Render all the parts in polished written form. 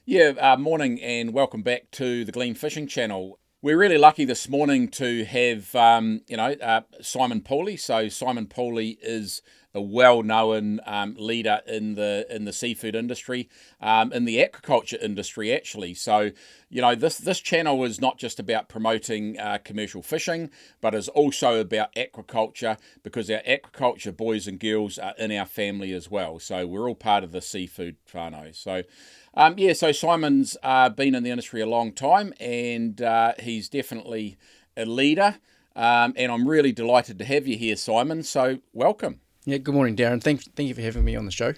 Morning and welcome back to the Gleam Fishing Channel. We're really lucky this morning to have, Simon Pooley. So Simon Pooley is a well-known leader in the seafood industry, in the aquaculture industry actually. So, this channel is not just about promoting commercial fishing, but is also about aquaculture, because our aquaculture boys and girls are in our family as well. So we're all part of the seafood whānau. So Simon's been in the industry a long time, and he's definitely a leader. And I'm really delighted to have you here, Simon. So welcome. Yeah, good morning, Darren. Thank you for having me on the show.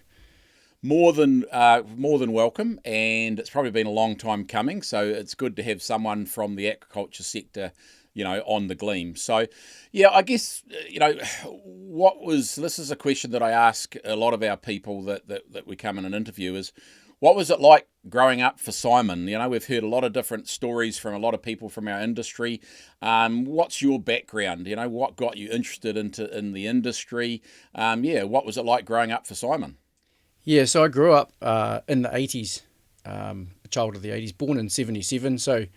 More than welcome, and it's probably been a long time coming. So it's good to have someone from the aquaculture sector, on the Gleam. So, I guess this is a question that I ask a lot of our people that we come in and interview is, what was it like growing up for Simon? We've heard a lot of different stories from a lot of people from our industry. What's your background? What got you interested in the industry? What was it like growing up for Simon? Yeah, so I grew up in the 80s, a child of the 80s, born in 77. So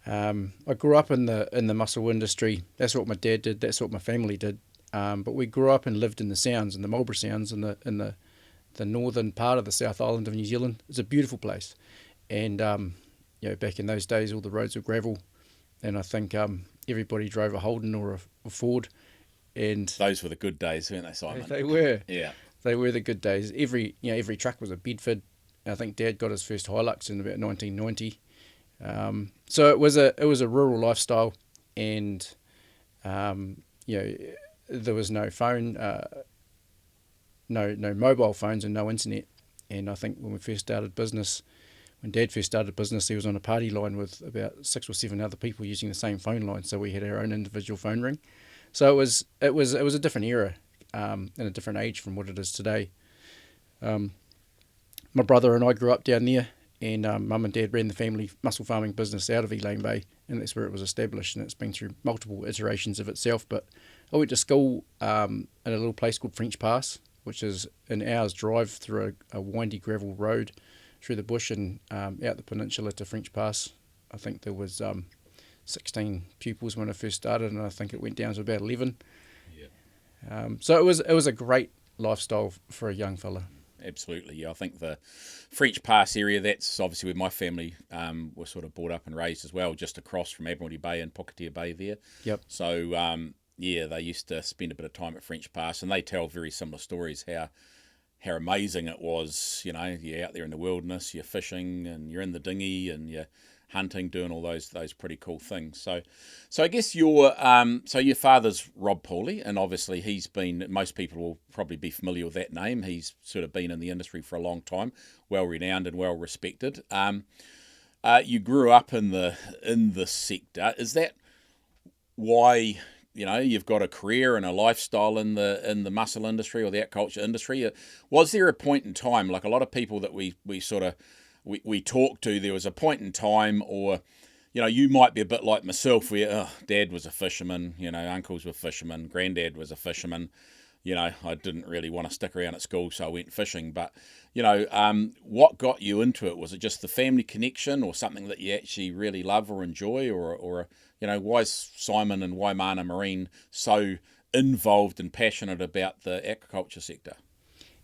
I grew up in the mussel industry. That's what my dad did. That's what my family did. But we grew up and lived in the Sounds, in the Marlborough Sounds, in the northern part of the South Island of New Zealand. It's a beautiful place. And, back in those days, all the roads were gravel. And I think everybody drove a Holden or a Ford. And those were the good days, weren't they, Simon? They were. Yeah. They were the good days. Every truck was a Bedford. I think Dad got his first Hilux in about 1990. So it was a rural lifestyle, and there was no phone, no mobile phones, and no internet. And I think when Dad first started business, he was on a party line with about 6 or 7 other people using the same phone line. So we had our own individual phone ring. So it was a different era, and a different age from what it is today. My brother and I grew up down there, and Mum and Dad ran the family mussel farming business out of Elaine Bay, and that's where it was established, and it's been through multiple iterations of itself. But I went to school in a little place called French Pass, which is an hour's drive through a windy gravel road through the bush and out the peninsula to French Pass. I think there was 16 pupils when I first started, and I think it went down to about 11. Yeah. So it was a great lifestyle for a young fella. Absolutely, yeah. I think the French Pass area, that's obviously where my family were sort of brought up and raised as well, just across from Admiralty Bay and Poketia Bay there. Yep. So, they used to spend a bit of time at French Pass, and they tell very similar stories, how amazing it was. You're out there in the wilderness, you're fishing, and you're in the dinghy, and you're hunting, doing all those pretty cool things. So I guess your father's Rob Pooley, and obviously most people will probably be familiar with that name. He's sort of been in the industry for a long time, well renowned and well respected. You grew up in the sector. Is that why you've got a career and a lifestyle in the mussel industry or the aquaculture industry? Was there a point in time, like a lot of people that we talked to, there was a point in time, or you might be a bit like myself, where Dad was a fisherman, uncles were fishermen, Granddad was a fisherman. I didn't really want to stick around at school, so I went fishing. But what got you into it? Was it just the family connection, or something that you actually really love or enjoy, or why is Simon and Waimana Marine so involved and passionate about the aquaculture sector?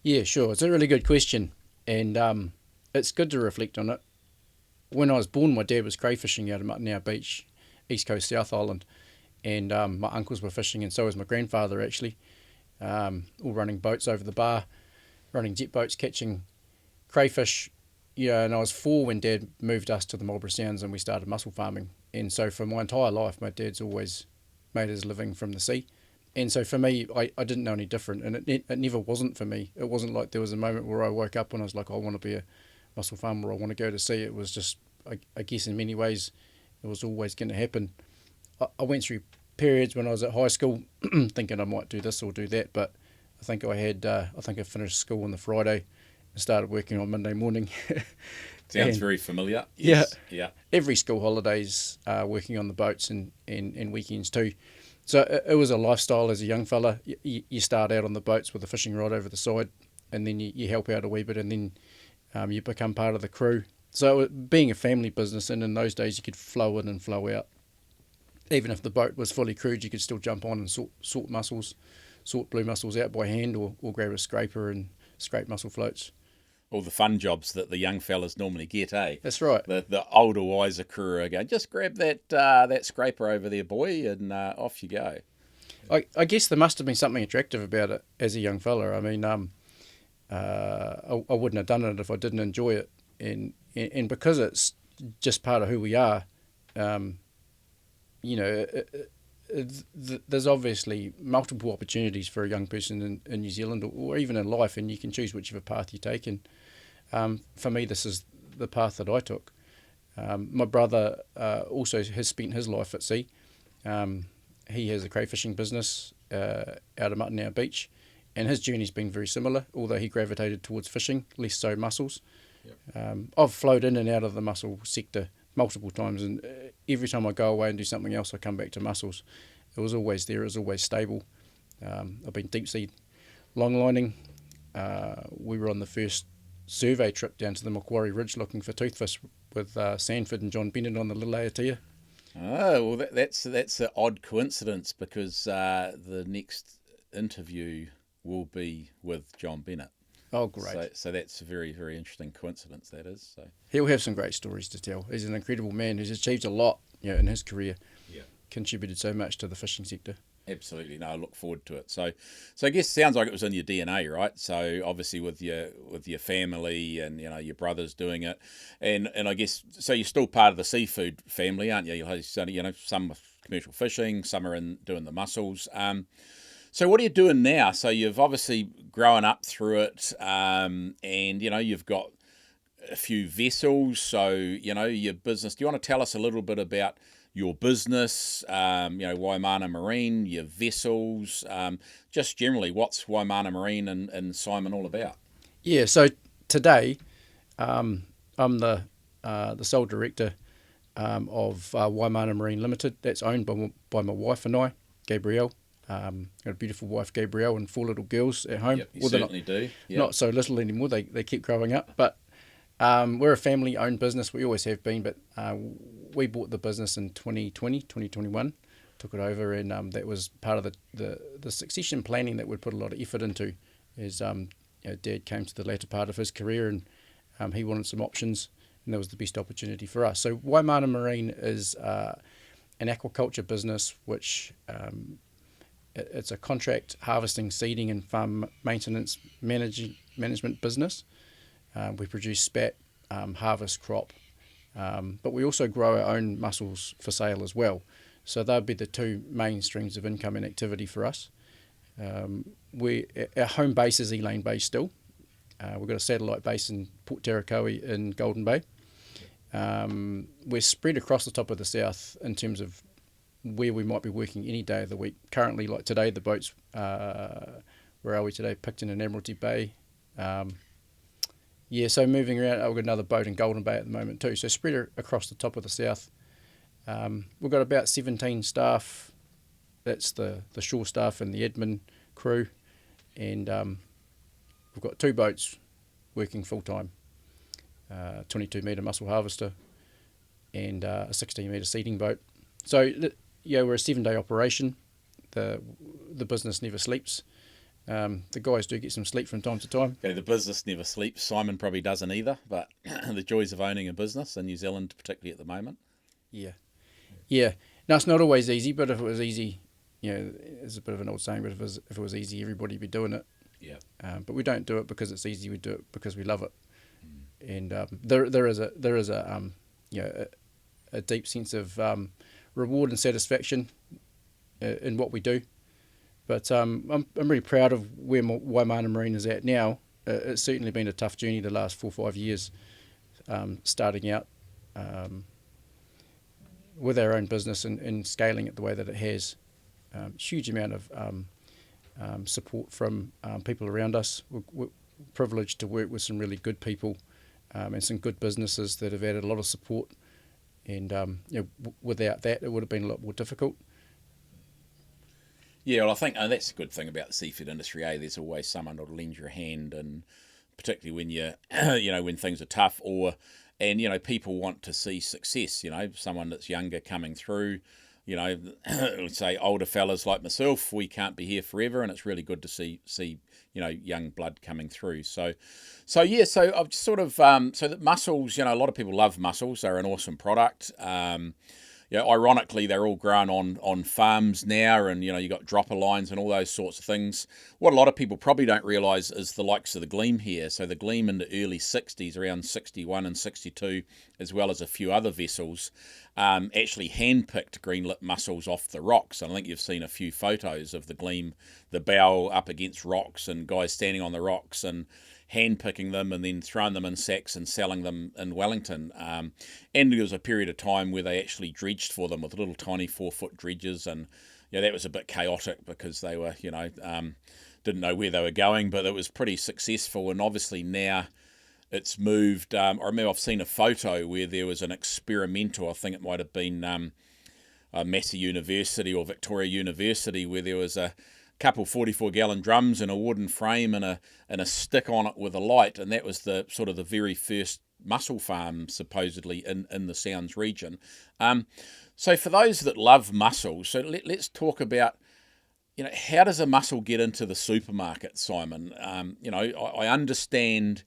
Yeah, sure. It's a really good question, and it's good to reflect on it. When I was born, my dad was crayfishing out of Muttonau Beach, East Coast, South Island, and my uncles were fishing, and so was my grandfather actually, all running boats over the bar, running jet boats, catching crayfish. And I was 4 when Dad moved us to the Marlborough Sounds and we started mussel farming. And so for my entire life, my dad's always made his living from the sea. And so for me, I didn't know any different, and it never wasn't for me. It wasn't like there was a moment where I woke up and I was like, I want to be a mussel farmer, or I want to go to sea. It was just, I guess in many ways, it was always going to happen. I went through periods when I was at high school thinking I might do this or do that, but I think I finished school on the Friday and started working on Monday morning. Sounds very familiar. Yes. Yeah. Every school holidays, working on the boats and weekends too. So it was a lifestyle as a young fella. You start out on the boats with a fishing rod over the side, and then you help out a wee bit, and then you become part of the crew, So being a family business, and in those days you could flow in and flow out. Even if the boat was fully crewed, you could still jump on and sort mussels, sort blue mussels out by hand, or grab a scraper and scrape mussel floats. All the fun jobs that the young fellas normally get, eh? That's right. The older, wiser crew are going, just grab that scraper over there, boy, and off you go. I guess there must have been something attractive about it as a young fella. I mean, I wouldn't have done it if I didn't enjoy it, and because it's just part of who we are, you know, there's obviously multiple opportunities for a young person in New Zealand or even in life, and you can choose whichever path you take. And for me, this is the path that I took. My brother also has spent his life at sea. He has a crayfishing business out of Muttonau Beach, and his journey's been very similar, although he gravitated towards fishing, less so mussels. Yep. I've flown in and out of the mussel sector multiple times, and every time I go away and do something else, I come back to mussels. It was always there, it was always stable. I've been deep sea longlining. We were on the first survey trip down to the Macquarie Ridge looking for toothfish with Sanford and John Bennett on the Little Aotea. Oh, well, that's an odd coincidence, because the next interview will be with John Bennett. Oh, great. So that's a very, very interesting coincidence, that is. So he'll have some great stories to tell. He's an incredible man who's achieved a lot, in his career. Yeah. Contributed so much to the fishing sector. Absolutely. No, I look forward to it. So I guess it sounds like it was in your DNA, right? So obviously with your family and your brothers doing it, and I guess so you're still part of the seafood family, aren't you? You'll have some with commercial fishing, some are in doing the mussels. So what are you doing now? So you've obviously grown up through it, and you've got a few vessels. So your business. Do you want to tell us a little bit about your business? Waimana Marine, your vessels, just generally, what's Waimana Marine and Simon all about? Yeah. So today, I'm the sole director of Waimana Marine Limited. That's owned by my wife and I, Gabrielle. Got a beautiful wife, Gabrielle, and 4 little girls at home. Yep, you certainly do. Yep. Not so little anymore. They keep growing up. But we're a family-owned business. We always have been. But we bought the business in 2021, took it over, and that was part of the succession planning that we'd put a lot of effort into. As Dad came to the latter part of his career, and he wanted some options, and that was the best opportunity for us. So Waimana Marine is an aquaculture business, which it's a contract harvesting, seeding, and farm maintenance management business. We produce spat, harvest crop, but we also grow our own mussels for sale as well. So they'll be the 2 main streams of income and activity for us. Our home base is Elaine Bay still. We've got a satellite base in Port Tarakoe in Golden Bay. We're spread across the top of the south in terms of where we might be working any day of the week. Currently, like today, the boats, where are we today? Picton and Admiralty Bay. So moving around, I've got another boat in Golden Bay at the moment too. So spread across the top of the south. We've got about 17 staff. That's the shore staff and the admin crew. And we've got 2 boats working full time. 22 metre mussel harvester and a 16 metre seeding boat. So we're a 7-day operation. The business never sleeps. The guys do get some sleep from time to time. Okay, the business never sleeps. Simon probably doesn't either, but the joys of owning a business in New Zealand, particularly at the moment. Yeah. Now, it's not always easy, but if it was easy, it's a bit of an old saying, but if it was easy, everybody would be doing it. Yeah. But we don't do it because it's easy. We do it because we love it. And there is a deep sense of reward and satisfaction in what we do. But I'm really proud of where Waimana Marine is at now. It's certainly been a tough journey the last 4 or 5 years, starting out with our own business and scaling it the way that it has. Huge amount of support from people around us. We're privileged to work with some really good people and some good businesses that have added a lot of support. And without that, it would have been a lot more difficult. Yeah, well, I think that's a good thing about the seafood industry. There's always someone that'll lend you a hand, and particularly when when things are tough, or And, people want to see success, someone that's younger coming through, let's say older fellas like myself, we can't be here forever, and it's really good to see young blood coming through. So I've sort of, so that mussels, a lot of people love mussels. They're an awesome product. Ironically, they're all grown on farms now, and you got dropper lines and all those sorts of things. What a lot of people probably don't realise is the likes of the Gleam here. So the Gleam in the early 60s, around 61 and 62, as well as a few other vessels, actually hand-picked greenlit mussels off the rocks. And I think you've seen a few photos of the Gleam, the bow up against rocks and guys standing on the rocks and hand-picking them and then throwing them in sacks and selling them in Wellington. And there was a period of time where they actually dredged for them with little tiny 4-foot dredges, and that was a bit chaotic because they were, didn't know where they were going, but it was pretty successful. And obviously now it's moved. I remember I've seen a photo where there was an experimental, I think it might have been Massey University or Victoria University, where there was a couple 44-gallon drums and a wooden frame and a stick on it with a light, and that was the sort of the very first mussel farm supposedly in the Sounds region. So for those that love mussels, so let's talk about how does a mussel get into the supermarket, Simon? I understand,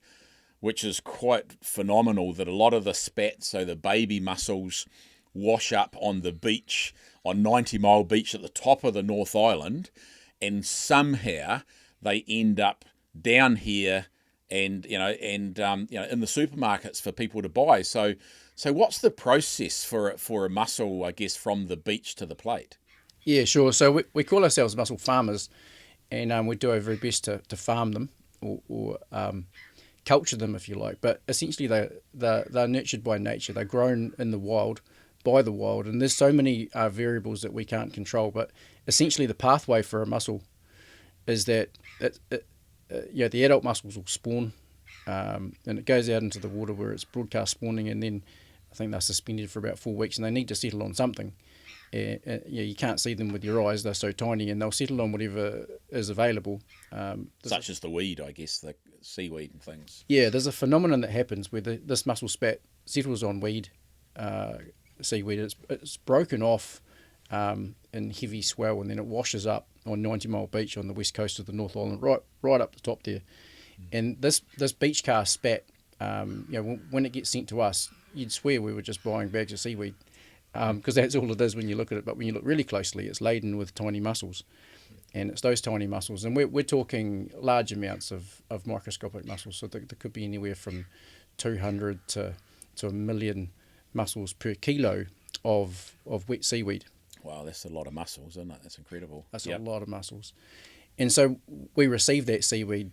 which is quite phenomenal, that a lot of the spat, so the baby mussels, wash up on the beach, on 90 Mile Beach at the top of the North Island, and somehow they end up down here and in the supermarkets for people to buy. So what's the process for a mussel, I guess, from the beach to the plate? Yeah, sure. So we call ourselves mussel farmers, and we do our very best to farm them or culture them, if you like. But essentially, they're nurtured by nature. They're grown in the wild, by the wild, and there's so many variables that we can't control. But essentially, the pathway for a mussel is that the adult mussels will spawn, and it goes out into the water where it's broadcast spawning, and then I think they're suspended for about 4 weeks, and they need to settle on something. You can't see them with your eyes; they're so tiny, and they'll settle on whatever is available. Such as the weed, I guess, the seaweed and things. Yeah, there's a phenomenon that happens where this mussel spat settles on weed, seaweed. It's broken off in heavy swell, and then it washes up on 90 Mile Beach on the west coast of the North Island, right up the top there. And this beach cast spat, when it gets sent to us, you'd swear we were just buying bags of seaweed, because that's all it is when you look at it. But when you look really closely, it's laden with tiny mussels, and it's those tiny mussels, and we're talking large amounts of microscopic mussels. So there could be anywhere from 200 to 1 million mussels per kilo of wet seaweed. Wow, that's a lot of mussels, isn't it? That's incredible. That's a lot of mussels. And so we receive that seaweed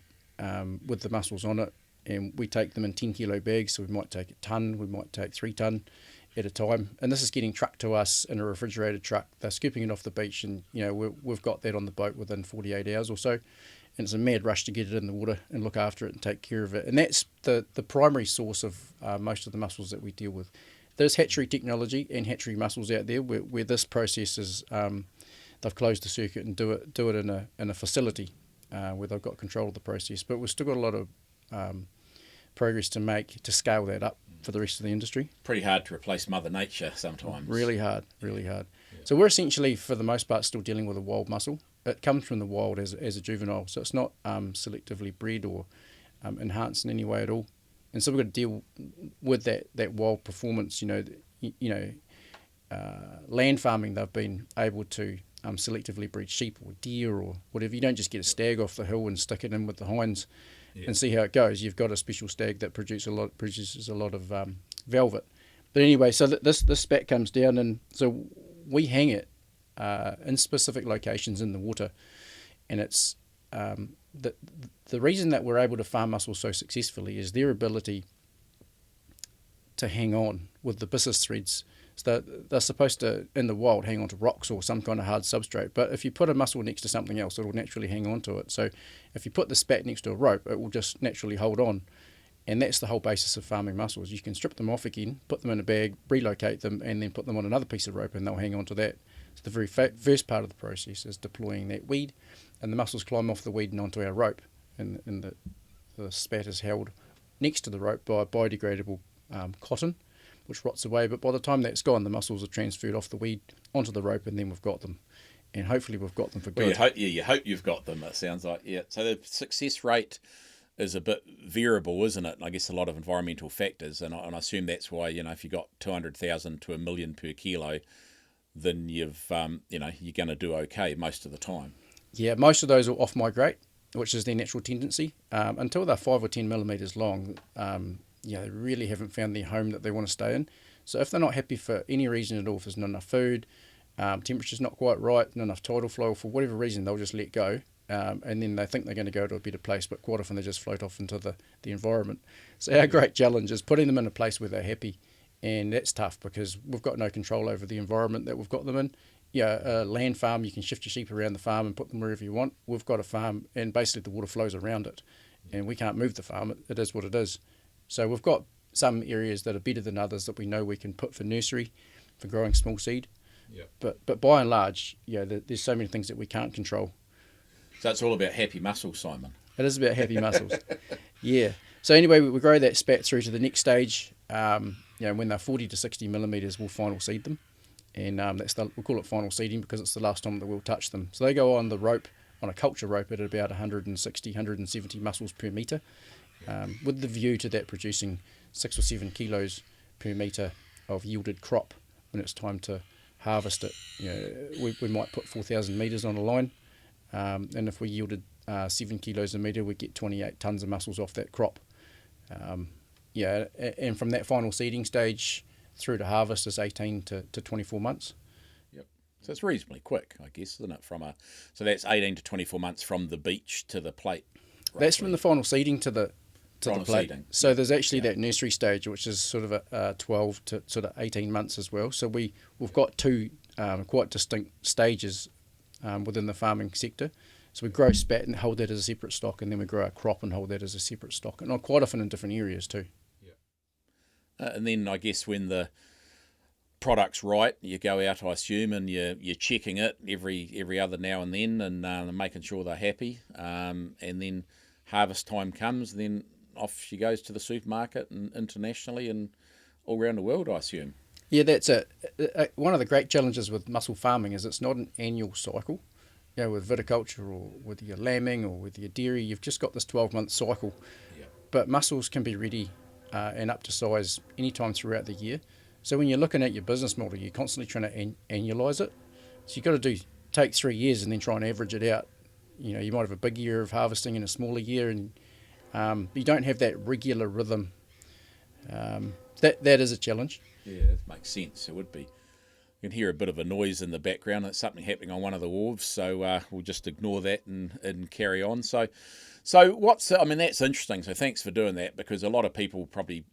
with the mussels on it, and we take them in 10-kilo bags. So we might take a tonne, we might take 3 tonne at a time. And this is getting trucked to us in a refrigerated truck. They're scooping it off the beach, and we've got that on the boat within 48 hours or so. And it's a mad rush to get it in the water and look after it and take care of it. And that's the primary source of most of the mussels that we deal with. There's hatchery technology and hatchery mussels out there where this process is, they've closed the circuit and do it in a facility where they've got control of the process. But we've still got a lot of progress to make to scale that up for the rest of the industry. Pretty hard to replace Mother Nature sometimes. Really hard. Yeah. So we're essentially, for the most part, still dealing with a wild mussel. It comes from the wild as a juvenile, so it's not selectively bred or enhanced in any way at all. And so we've got to deal with that wild performance. Land farming, they've been able to selectively breed sheep or deer or whatever. You don't just get a stag off the hill and stick it in with the hinds and see how it goes. You've got a special stag that produces a lot of velvet. But anyway, so this spat comes down, and so we hang it in specific locations in the water, and it's the reason that we're able to farm mussels so successfully is their ability to hang on with the byssus threads. So they're supposed to, in the wild, hang on to rocks or some kind of hard substrate. But if you put a mussel next to something else, it will naturally hang on to it. So if you put the spat next to a rope, it will just naturally hold on. And that's the whole basis of farming mussels. You can strip them off again, put them in a bag, relocate them, and then put them on another piece of rope, and they'll hang on to that. So the very first part of the process is deploying that weed, and the mussels climb off the weed and onto our rope. And the spat is held next to the rope by a biodegradable cotton, which rots away. But by the time that's gone, the mussels are transferred off the weed onto the rope, and then we've got them. And hopefully we've got them for good. Well, you hope you've got them, it sounds like. Yeah. So the success rate is a bit variable, isn't it? And I guess a lot of environmental factors. And I assume that's why, if you got 200,000 to $1 million per kilo, then you're going to do okay most of the time. Yeah, most of those will off-migrate, which is their natural tendency. Until they're 5 or 10 millimetres long, they really haven't found their home that they want to stay in. So if they're not happy for any reason at all, if there's not enough food, temperature's not quite right, not enough tidal flow, for whatever reason, they'll just let go. And then they think they're going to go to a better place, but quite often they just float off into the environment. So our great challenge is putting them in a place where they're happy, and that's tough because we've got no control over the environment that we've got them in. A land farm, you can shift your sheep around the farm and put them wherever you want. We've got a farm, and basically the water flows around it, and we can't move the farm. It is what it is. So we've got some areas that are better than others that we know we can put for nursery, for growing small seed. Yep. But by and large, there's so many things that we can't control. So it's all about happy mussels, Simon. It is about happy mussels. Yeah. So anyway, we grow that spat through to the next stage. When they're 40 to 60 millimetres, we'll final seed them. And we'll call it final seeding because it's the last time that we'll touch them. So they go on the rope, on a culture rope, at about 160, 170 mussels per metre, with the view to that producing 6 or 7 kilos per metre of yielded crop when it's time to harvest it. We might put 4,000 metres on a line, and if we yielded 7 kilos a metre, we get 28 tonnes of mussels off that crop. And from that final seeding stage through to harvest is 18 to 24 months. Yep. So it's reasonably quick, I guess, isn't it? So that's 18 to 24 months from the beach to the plate. Roughly. That's from the final seeding to the plate. Seeding. So there's actually that nursery stage, which is sort of a 12 to sort of 18 months as well. So we've got two quite distinct stages within the farming sector. So we grow spat and hold that as a separate stock, and then we grow our crop and hold that as a separate stock, and quite often in different areas too. And then I guess when the product's right, you go out, I assume, and you're checking it every other now and then, and making sure they're happy. And then harvest time comes, and then off she goes to the supermarket and internationally and all around the world, I assume. Yeah, that's one of the great challenges with mussel farming is it's not an annual cycle. With viticulture or with your lambing or with your dairy, you've just got this 12-month cycle. Yeah. But mussels can be ready and up to size anytime throughout the year. So when you're looking at your business model, you're constantly trying to annualise it. So you've got to take 3 years and then try and average it out. You might have a big year of harvesting and a smaller year, and you don't have that regular rhythm. That is a challenge. Yeah, that makes sense. It would be. You can hear a bit of a noise in the background. It's something happening on one of the wharves, so we'll just ignore that and carry on. So that's interesting. So thanks for doing that, because a lot of people probably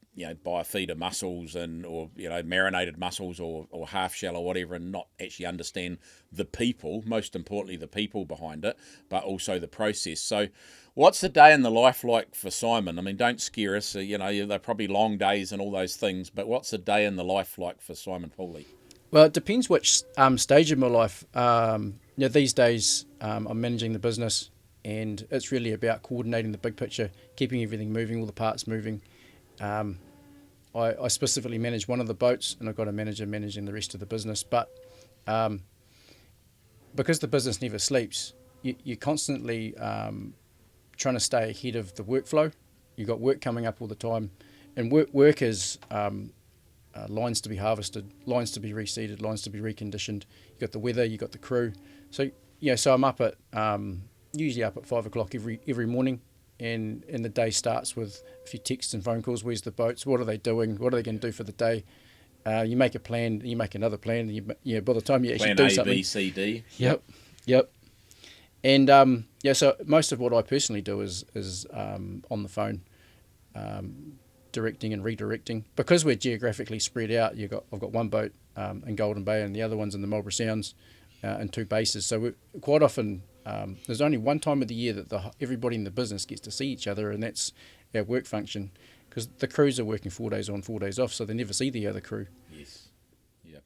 buy a feed of mussels or marinated mussels or half shell or whatever, and not actually understand the people, most importantly the people behind it, but also the process. So what's the day in the life like for Simon? I mean, don't scare us. They're probably long days and all those things, but what's the day in the life like for Simon Pooley? Well, it depends which stage of my life. These days I'm managing the business, and it's really about coordinating the big picture, keeping everything moving, all the parts moving. I specifically manage one of the boats, and I've got a manager managing the rest of the business. But because the business never sleeps, you're constantly trying to stay ahead of the workflow. You've got work coming up all the time, and work is lines to be harvested, lines to be reseeded, lines to be reconditioned. You've got the weather, you've got the crew. So I'm up at usually up at 5 o'clock every morning, and the day starts with a few texts and phone calls. Where's the boats? What are they doing? What are they going to do for the day? You make a plan, you make another plan, and by the time you actually do something. Plan A, B, C, D. Yep. And so most of what I personally do is on the phone, directing and redirecting. Because we're geographically spread out, I've got one boat in Golden Bay and the other one's in the Marlborough Sounds, and 2 bases. So quite often there's only one time of the year that everybody in the business gets to see each other, and that's our work function, because the crews are working 4 days on, 4 days off, so they never see the other crew. Yes. Yep.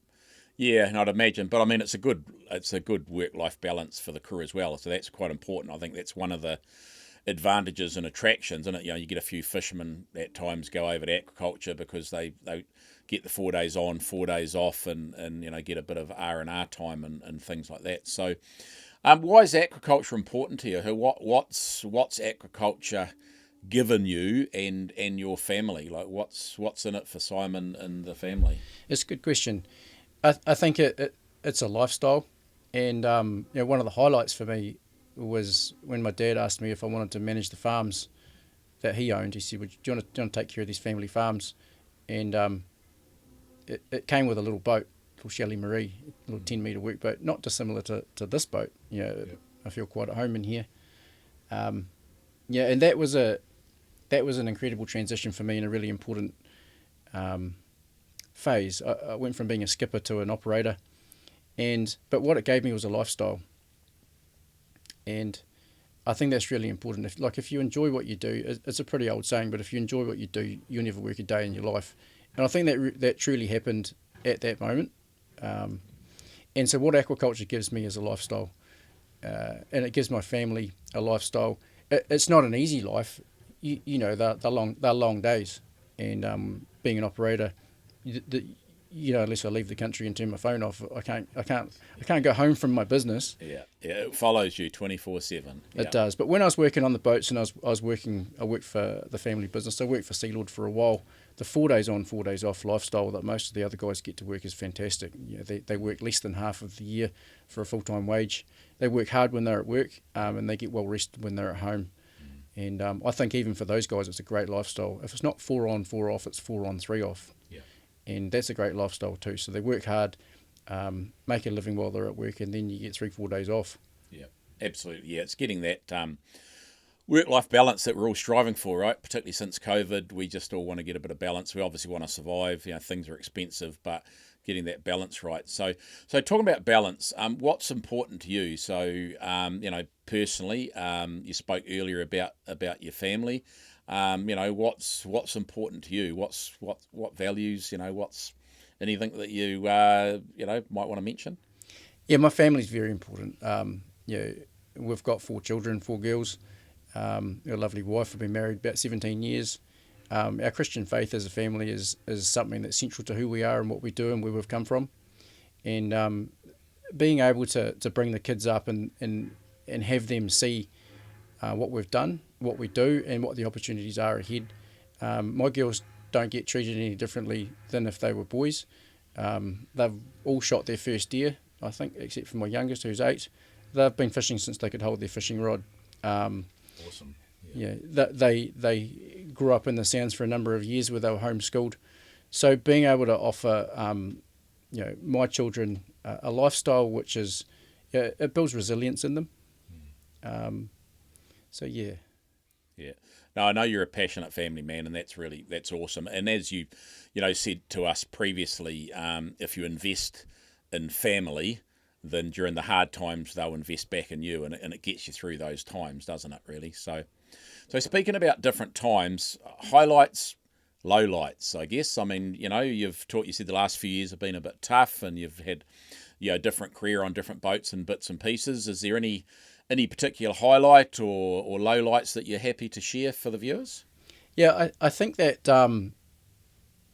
Yeah, and I'd imagine, but I mean, it's a good work-life balance for the crew as well. So that's quite important. I think that's one of the advantages and attractions, and you get a few fishermen at times go over to aquaculture because they get the 4 days on, 4 days off, and get a bit of R&R time and things like that. So why is aquaculture important to you? What's aquaculture given you and your family? Like what's in it for Simon and the family? It's a good question. I think it's a lifestyle, and one of the highlights for me was when my dad asked me if I wanted to manage the farms that he owned. He said, do you want to take care of these family farms? And it came with a little boat called Shelley Marie, a little 10-metre workboat, not dissimilar to this boat. I feel quite at home in here. And that was an incredible transition for me and a really important phase. I went from being a skipper to an operator, but what it gave me was a lifestyle. And I think that's really important. If you enjoy what you do, it's a pretty old saying, but if you enjoy what you do, you'll never work a day in your life. And I think that truly happened at that moment. And so what aquaculture gives me is a lifestyle, and it gives my family a lifestyle. It's not an easy life. They're long days, and being an operator, unless I leave the country and turn my phone off, I can't go home from my business. Yeah, it follows you 24/7. It does. But when I was working on the boats and I worked for the family business. I worked for Sealord for a while. The 4 days on, 4 days off lifestyle that most of the other guys get to work is fantastic. They work less than half of the year for a full-time wage. They work hard when they're at work, and they get well rested when they're at home. And I think even for those guys, it's a great lifestyle. If it's not 4 on, 4 off, it's 4 on, 3 off. Yeah. And that's a great lifestyle too. So they work hard, make a living while they're at work, and then you get 3-4 days off. Yeah, absolutely. Yeah, it's getting that work-life balance that we're all striving for, right? Particularly since COVID, we just all want to get a bit of balance. We obviously want to survive. Things are expensive, but getting that balance right. So talking about balance, what's important to you? So, personally, you spoke earlier about your family. What's important to you? What values? What's anything that you might want to mention? Yeah, my family's very important. We've got 4 children, 4 girls. A lovely wife. We've been married about 17 years. Our Christian faith as a family is something that's central to who we are and what we do and where we've come from. And being able to bring the kids up and have them see what we've done, what we do, and what the opportunities are ahead. My girls don't get treated any differently than if they were boys. They've all shot their first deer, I think, except for my youngest, who's 8. They've been fishing since they could hold their fishing rod. Awesome. Yeah, they grew up in the Sounds for a number of years where they were homeschooled. So being able to offer, my children a lifestyle which is, it builds resilience in them. So yeah. Yeah. No, I know you're a passionate family man, and that's awesome. And as you said to us previously, if you invest in family, then during the hard times they'll invest back in you, and it gets you through those times, doesn't it? Really. So speaking about different times, highlights, lowlights, I guess. I mean, you said the last few years have been a bit tough, and you've had different career on different boats and bits and pieces. Is there any particular highlight or lowlights that you're happy to share for the viewers? Yeah, I think that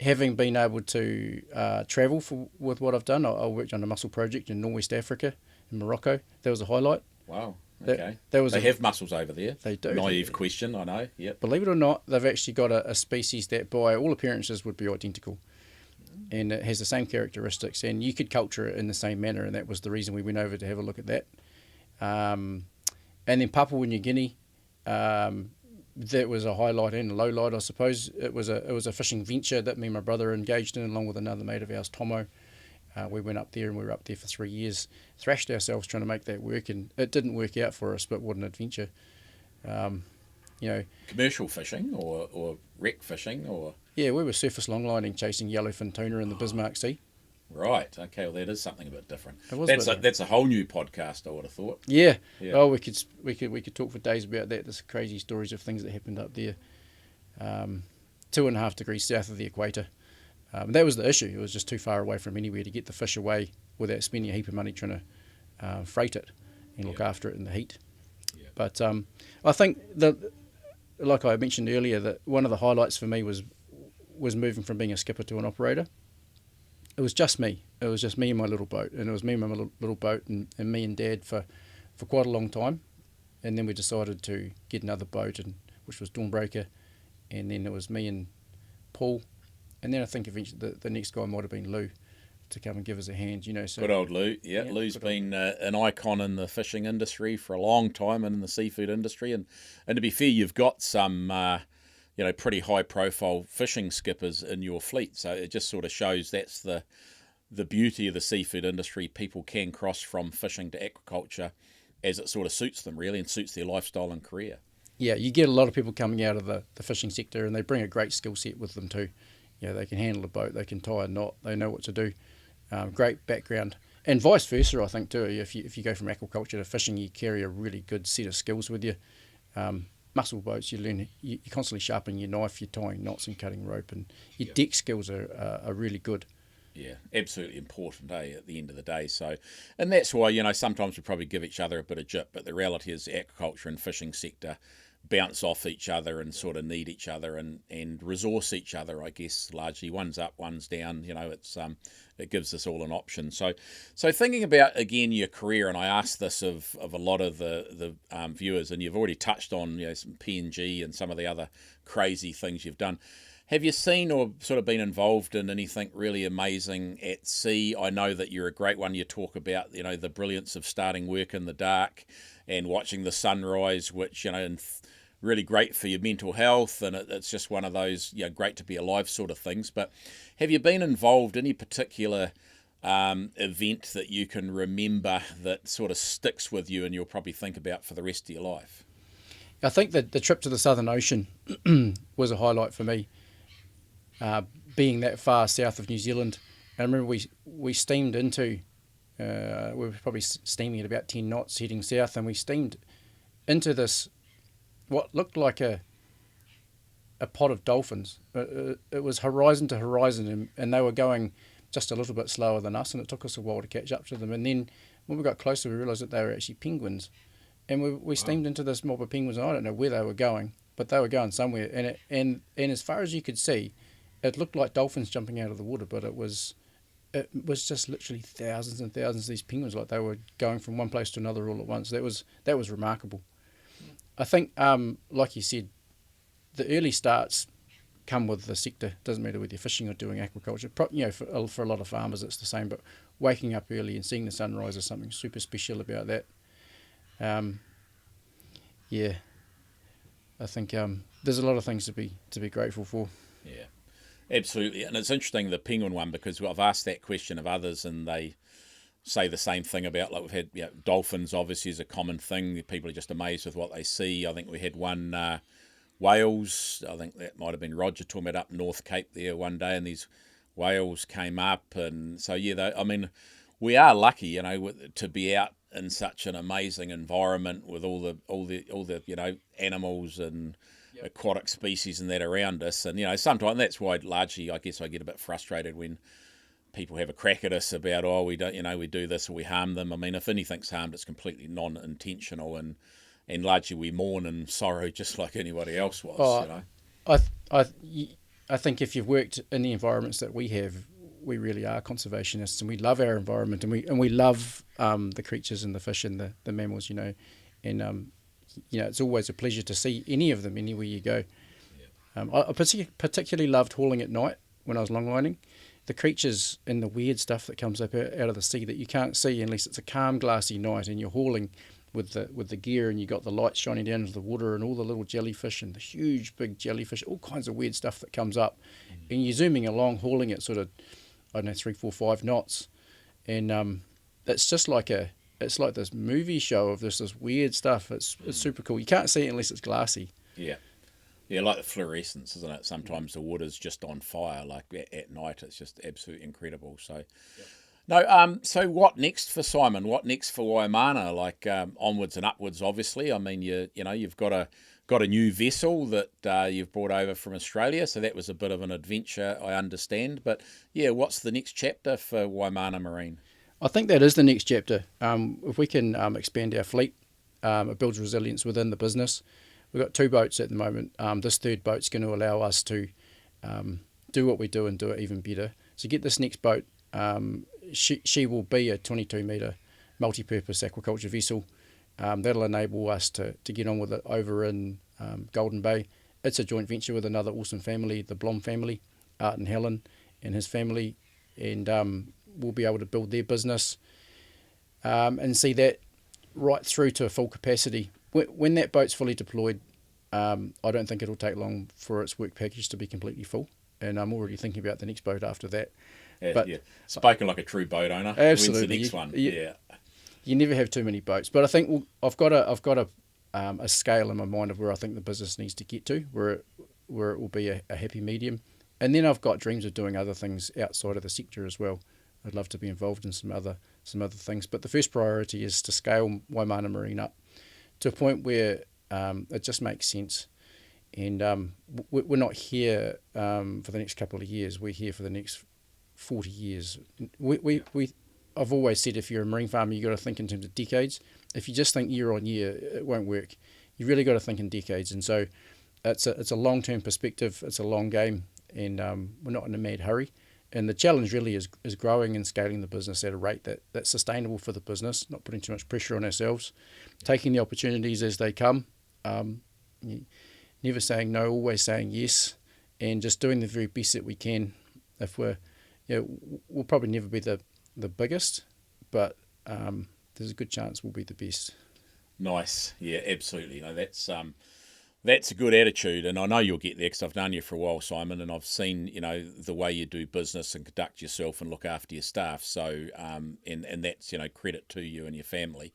having been able to travel with what I've done, I worked on a mussel project in Northwest Africa, in Morocco. That was a highlight. Wow. Okay. They have mussels over there. They do. Naive question, I know. Yep. Believe it or not, they've actually got a species that by all appearances would be identical. And it has the same characteristics, and you could culture it in the same manner, and that was the reason we went over to have a look at that. And then Papua New Guinea, that was a highlight and a low light, I suppose. It was a fishing venture that me and my brother engaged in, along with another mate of ours, Tomo. We went up there, and we were up there for 3 years, thrashed ourselves trying to make that work, and it didn't work out for us, but what an adventure. Commercial fishing or wreck fishing or? Yeah, we were surface longlining chasing yellowfin tuna in the Bismarck Sea. Right. Okay. Well, that is something a bit different. That's a whole new podcast, I would have thought. Yeah. Oh, we could talk for days about that. There's crazy stories of things that happened up there, 2.5 degrees south of the equator. That was the issue. It was just too far away from anywhere to get the fish away without spending a heap of money trying to freight it and look after it in the heat. Yeah. But I think like I mentioned earlier, that one of the highlights for me was moving from being a skipper to an operator. It was just me. It was just me and my little boat, and it was me and my little boat, and me and Dad for quite a long time. And then we decided to get another boat, which was Dawnbreaker, and then it was me and Paul, and then I think eventually the next guy might have been Lou, to come and give us a hand, So good old Lou, yeah. Lou's been an icon in the fishing industry for a long time, and in the seafood industry, and to be fair, you've got some pretty high profile fishing skippers in your fleet, so it just sort of shows that's the beauty of the seafood industry. People can cross from fishing to aquaculture as it sort of suits them, really, and suits their lifestyle and career. Yeah, you get a lot of people coming out of the fishing sector, and they bring a great skill set with them too. They can handle a boat, they can tie a knot, they know what to do. Great background, and vice versa, I think too. If you go from aquaculture to fishing, you carry a really good set of skills with you. Mussel boats, you constantly sharpen your knife, you're tying knots and cutting rope, and your deck skills are really good. Yeah, absolutely important, at the end of the day. So, and that's why, sometimes we probably give each other a bit of jip, but the reality is the aquaculture and fishing sector bounce off each other and sort of need each other and resource each other, I guess, largely. One's up, one's down, it gives us all an option. So thinking about, again, your career, and I asked this of a lot of the viewers, and you've already touched on, some PNG and some of the other crazy things you've done. Have you seen or sort of been involved in anything really amazing at sea? I know that you're a great one. You talk about, the brilliance of starting work in the dark and watching the sunrise, which, and really great for your mental health. And it's just one of those, great to be alive sort of things. But have you been involved in any particular event that you can remember that sort of sticks with you and you'll probably think about for the rest of your life? I think that the trip to the Southern Ocean was a highlight for me. Being that far south of New Zealand, and I remember we steamed into, we were probably steaming at about 10 knots heading south, and we steamed into this, what looked like a pod of dolphins. It was horizon to horizon, and they were going just a little bit slower than us, and it took us a while to catch up to them. And then when we got closer, we realised that they were actually penguins, and we steamed into this mob of penguins, and I don't know where they were going, but they were going somewhere, and as far as you could see, it looked like dolphins jumping out of the water, but it was just literally thousands and thousands of these penguins, like they were going from one place to another all at once. That was remarkable. I think, like you said, the early starts come with the sector. Doesn't matter whether you're fishing or doing aquaculture. For a lot of farmers, it's the same. But waking up early and seeing the sunrise is something super special about that. I think there's a lot of things to be grateful for. Yeah. Absolutely, and it's interesting, the penguin one, because I've asked that question of others and they say the same thing about, like, we've had dolphins obviously is a common thing. People are just amazed with what they see. I think we had one whales, I think that might have been Roger talking about up North Cape there one day, and these whales came up, and so we are lucky, to be out in such an amazing environment with all the animals and aquatic species and that around us. And sometimes that's why largely I guess I get a bit frustrated when people have a crack at us about, we don't, we do this or we harm them. I mean, if anything's harmed, it's completely non-intentional, and largely we mourn and sorrow just like anybody else was. I think if you've worked in the environments that we have, we really are conservationists, and we love our environment, and we love the creatures and the fish and the mammals, and it's always a pleasure to see any of them anywhere you go. I particularly loved hauling at night when I was longlining. The creatures and the weird stuff that comes up out of the sea that you can't see unless it's a calm, glassy night, and you're hauling with the gear, and you got the lights shining down into the water, and all the little jellyfish and the huge big jellyfish, all kinds of weird stuff that comes up, and you're zooming along, hauling at sort of 3, 4, 5 knots, and it's just like it's like this movie show of this weird stuff. It's super cool. You can't see it unless it's glassy. Yeah, like the fluorescence, isn't it? Sometimes the water's just on fire, like at night. It's just absolutely incredible. So, so what next for Simon? What next for Waimana? Like onwards and upwards, obviously. I mean, you've got a new vessel that you've brought over from Australia, so that was a bit of an adventure, I understand. But what's the next chapter for Waimana Marine? I think that is the next chapter. If we can expand our fleet It builds resilience within the business. We've got 2 boats at the moment. This third boat's going to allow us to do what we do and do it even better. So get this next boat. She will be a 22-metre multi-purpose aquaculture vessel. That'll enable us to get on with it over in Golden Bay. It's a joint venture with another awesome family, the Blom family, Art and Helen and his family, and we'll be able to build their business and see that right through to a full capacity. When that boat's fully deployed, I don't think it'll take long for its work package to be completely full, and I'm already thinking about the next boat after that. Yeah. Spoken like a true boat owner. Absolutely. When's the next one? Yeah. You never have too many boats, but I think I've got a scale in my mind of where I think the business needs to get to, where it will be a happy medium, and then I've got dreams of doing other things outside of the sector as well. I'd love to be involved in some other things, but the first priority is to scale Waimana Marine up to a point where it just makes sense. And we're not here for the next couple of years. We're here for the next 40 years. I've always said if you're a marine farmer, you've got to think in terms of decades. If you just think year on year, it won't work. You really got to think in decades. And so it's a long-term perspective. It's a long game, and we're not in a mad hurry. And the challenge really is growing and scaling the business at a rate that's sustainable for the business, not putting too much pressure on ourselves, taking the opportunities as they come, never saying no, always saying yes, and just doing the very best that we can. If we'll probably never be the biggest, but there's a good chance we'll be the best. Nice. Yeah, absolutely. No, that's a good attitude, and I know you'll get there because I've known you for a while, Simon, and I've seen the way you do business and conduct yourself and look after your staff. So and that's credit to you and your family.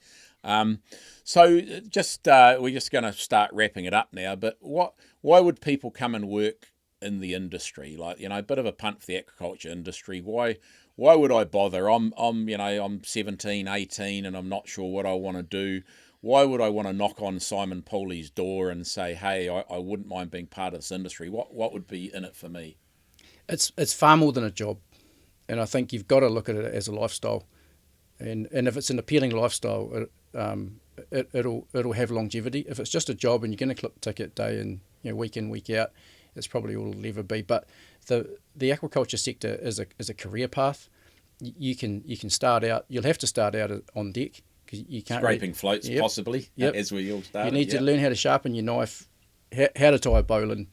So just we're just going to start wrapping it up now. But why would people come and work in the industry? Like a bit of a punt for the aquaculture industry. Why would I bother? I'm 17, 18, and I'm not sure what I want to do. Why would I want to knock on Simon Pooley's door and say, hey, I wouldn't mind being part of this industry? What would be in it for me? It's far more than a job, and I think you've got to look at it as a lifestyle. And if it's an appealing lifestyle, it'll have longevity. If it's just a job and you're going to clip ticket day and week in, week out, it's probably all it'll ever be. But the aquaculture sector is a career path. You can start out. You'll have to start out on deck. You can't scraping floats, possibly, as we all started. You need to learn how to sharpen your knife, how to tie a bowline.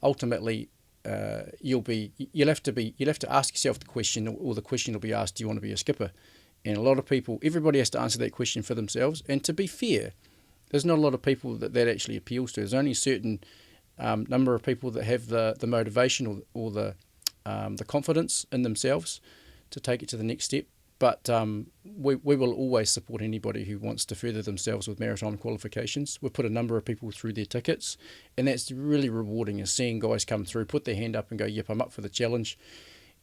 Ultimately, you'll have to ask yourself the question, or the question will be asked: do you want to be a skipper? And a lot of people, everybody has to answer that question for themselves. And to be fair, there's not a lot of people that actually appeals to. There's only a certain number of people that have the motivation or the confidence in themselves to take it to the next step. But we will always support anybody who wants to further themselves with maritime qualifications. We've put a number of people through their tickets, and that's really rewarding, is seeing guys come through, put their hand up and go, yep, I'm up for the challenge.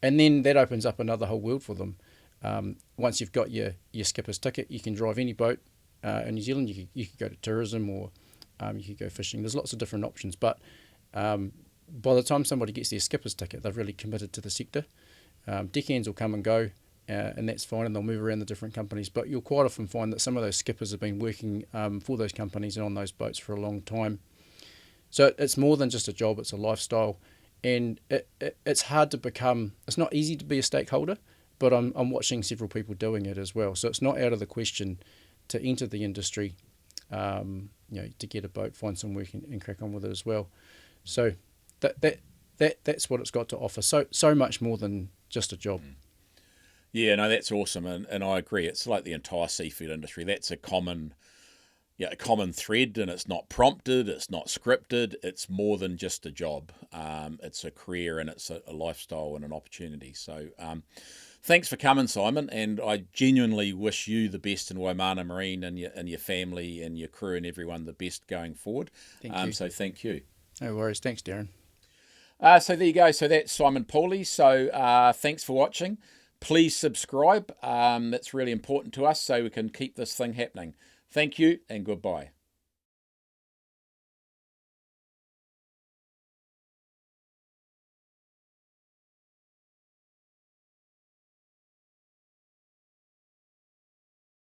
And then that opens up another whole world for them. Once you've got your skipper's ticket, you can drive any boat in New Zealand. You could go to tourism, or you could go fishing. There's lots of different options. But by the time somebody gets their skipper's ticket, they've really committed to the sector. Deckhands will come and go. And that's fine, and they'll move around the different companies. But you'll quite often find that some of those skippers have been working for those companies and on those boats for a long time. So it's more than just a job, it's a lifestyle. And it's hard to become, it's not easy to be a stakeholder, but I'm watching several people doing it as well. So it's not out of the question to enter the industry, to get a boat, find some work and crack on with it as well. So that's what it's got to offer. So much more than just a job. Yeah, no, that's awesome, and I agree. It's like the entire seafood industry. That's a common thread, and it's not prompted, it's not scripted. It's more than just a job. It's a career, and it's a lifestyle and an opportunity. So, thanks for coming, Simon, and I genuinely wish you the best in Waimana Marine and your family and your crew and everyone the best going forward. Thank you. So thank you. No worries. Thanks, Darren. So there you go. So that's Simon Pooley. So thanks for watching. Please subscribe. That's really important to us so we can keep this thing happening. Thank you and goodbye.